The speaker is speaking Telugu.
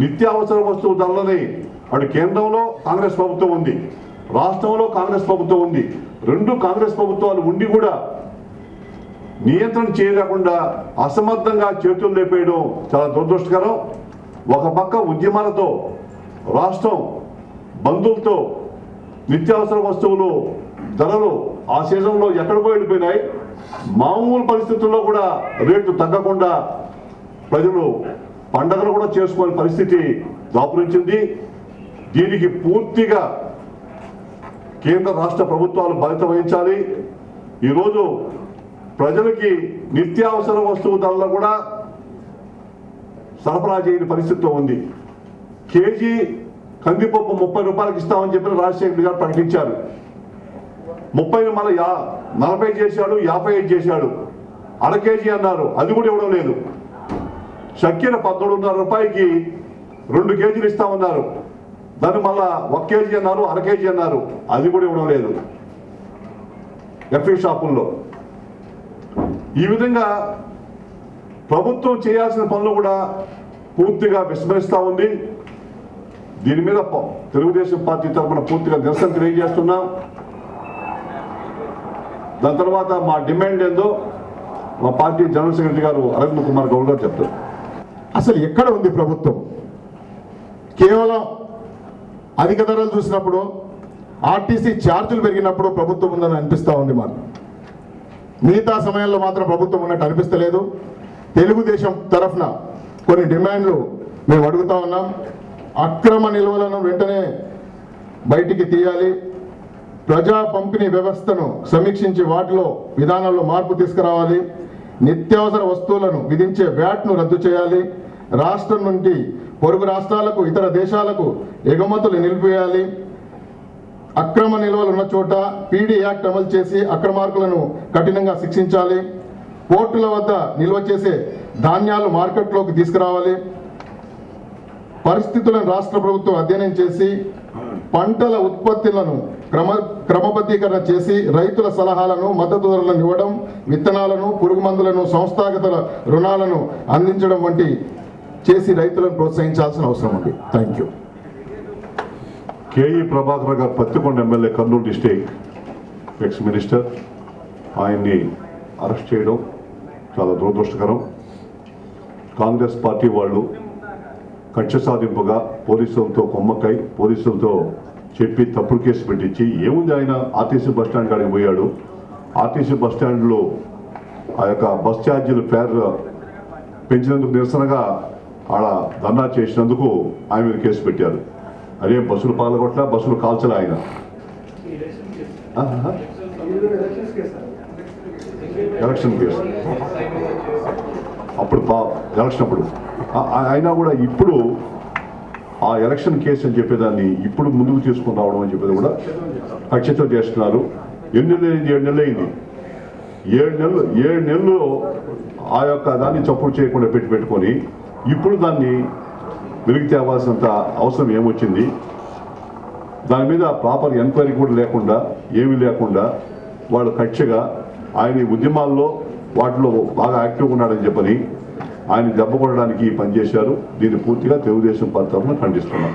నిత్యావసర వస్తువు ధరలని అటు కేంద్రంలో కాంగ్రెస్ ప్రభుత్వం ఉంది, రాష్ట్రంలో కాంగ్రెస్ ప్రభుత్వం ఉంది. రెండు కాంగ్రెస్ ప్రభుత్వాలు ఉండి కూడా నియంత్రణ చేయలేకుండా అసమర్థంగా చేతులు లేపేయడం చాలా దురదృష్టకరం. ఒక పక్క ఉద్యమాలతో రాష్ట్రం బంధువులతో నిత్యావసర వస్తువులు ధరలు ఆ సీజన్లో ఎక్కడికో వెళ్ళిపోయినాయి. మామూలు పరిస్థితుల్లో కూడా రేట్లు తగ్గకుండా ప్రజలు పండగలు కూడా చేసుకునే పరిస్థితి దాపురించింది. దీనికి పూర్తిగా కేంద్ర రాష్ట్ర ప్రభుత్వాలు బాధ్యత వహించాలి. ఈరోజు ప్రజలకి నిత్యావసర వస్తువు ధరలు కూడా సరఫరా చేయని పరిస్థితిలో ఉంది. కేజీ కందిపప్పు 30 రూపాయలకి ఇస్తామని చెప్పి రాజశేఖర్ గారు ప్రకటించారు. 30 మళ్ళీ 40 చేశాడు, 55 చేశాడు. అర కేజీ అన్నారు, అది కూడా ఇవ్వడం లేదు. చక్కెర 17.5 రూపాయలకి 2 కేజీలు ఇస్తామన్నారు, దాన్ని మళ్ళా 1 కేజీ అన్నారు, అర కేజీ అన్నారు, అది కూడా ఇవ్వడం లేదు ఎఫ్ఈ షాపుల్లో. ఈ విధంగా ప్రభుత్వం చేయాల్సిన పనులు కూడా పూర్తిగా విస్మరిస్తూ ఉంది. దీని మీద తెలుగుదేశం పార్టీ తరఫున పూర్తిగా నిరసన తెలియజేస్తున్నాం. దాని తర్వాత మా డిమాండ్ ఏందో మా పార్టీ జనరల్ సెక్రటరీ గారు అరవింద్ కుమార్ గౌడ్ గారు చెప్తారు. అసలు ఎక్కడ ఉంది ప్రభుత్వం? కేవలం అధిక ధరలు చూసినప్పుడు, ఆర్టీసీ ఛార్జీలు పెరిగినప్పుడు ప్రభుత్వం ఉందని అనిపిస్తూ ఉంది మాకు. మిగతా సమయంలో మాత్రం ప్రభుత్వం ఉన్నట్టు అనిపిస్తలేదు. తెలుగుదేశం తరఫున కొన్ని డిమాండ్లు మేము అడుగుతా ఉన్నాం. అక్రమ నిల్వలను వెంటనే బయటికి తీయాలి. ప్రజా పంపిణీ వ్యవస్థను సమీక్షించి వాటిలో విధానాల్లో మార్పు తీసుకురావాలి. నిత్యావసర వస్తువులను విధించే వ్యాట్ను రద్దు చేయాలి. రాష్ట్రం నుండి పొరుగు రాష్ట్రాలకు, ఇతర దేశాలకు ఎగుమతులు నిలిపివేయాలి. అక్రమ నిల్వలు ఉన్న చోట పీడీ యాక్ట్ అమలు చేసి అక్రమార్కులను కఠినంగా శిక్షించాలి. పోర్టుల వద్ద నిల్వ చేసే ధాన్యాలు మార్కెట్లోకి తీసుకురావాలి. పరిస్థితులను రాష్ట్ర ప్రభుత్వం అధ్యయనం చేసి పంటల ఉత్పత్తులను క్రమబద్ధీకరణ చేసి రైతుల సలహాలను, మద్దతు ధరలను ఇవ్వడం, విత్తనాలను, పురుగు మందులను, సంస్థాగత రుణాలను అందించడం వంటి చేసి రైతులను ప్రోత్సహించాల్సిన అవసరం ఉంది. Thank you. కేఈ ప్రభాకర్ గారు Pattikonda MLA, Kurnool district ex minister, ఆయన్ని అరెస్ట్ చేయడం చాలా దురదృష్టకరం. కాంగ్రెస్ పార్టీ వాళ్ళు కక్ష సాధింపుగా పోలీసులతో కొమ్మక్కై పోలీసులతో చెప్పి తప్పుడు కేసు పెట్టించి, ఏముంది ఆయన ఆర్టీసీ బస్టాండ్ కాడికి పోయాడు, ఆర్టీసీ బస్టాండ్లో ఆ యొక్క బస్ ఛార్జీలు ఫేర్ పెంచినందుకు నిరసనగా ఆడ ధర్నా చేసినందుకు ఆయన మీద కేసు పెట్టారు. అదే బస్సులు పగలగొట్ల, బస్సులు కాల్చలే ఆయన. ఎలక్షన్ కేసు అప్పుడు ఎలక్షన్ అప్పుడు అయినా కూడా ఇప్పుడు ఆ ఎలక్షన్ కేసు అని చెప్పేదాన్ని ఇప్పుడు ముందుకు తీసుకుని రావడం అని చెప్పేది కూడా ఖచ్చితం చేస్తున్నారు. 7 నెలలు అయింది. 7 నెలలు ఆ యొక్క దాన్ని చప్పుడు చేయకుండా పెట్టుకొని ఇప్పుడు దాన్ని వెలికి తేవాల్సినంత అవసరం ఏమొచ్చింది? దాని మీద ప్రాపర్ ఎంక్వైరీ కూడా లేకుండా, ఏమీ లేకుండా వాళ్ళు కక్షగా ఆయన ఉద్యమాల్లో వాటిలో బాగా యాక్టివ్గా ఉన్నాడని చెప్పని ఆయన దెబ్బ కొట్టడానికి పనిచేశారు. దీన్ని పూర్తిగా తెలుగుదేశం పార్టీ తరఫున ఖండిస్తున్నాం.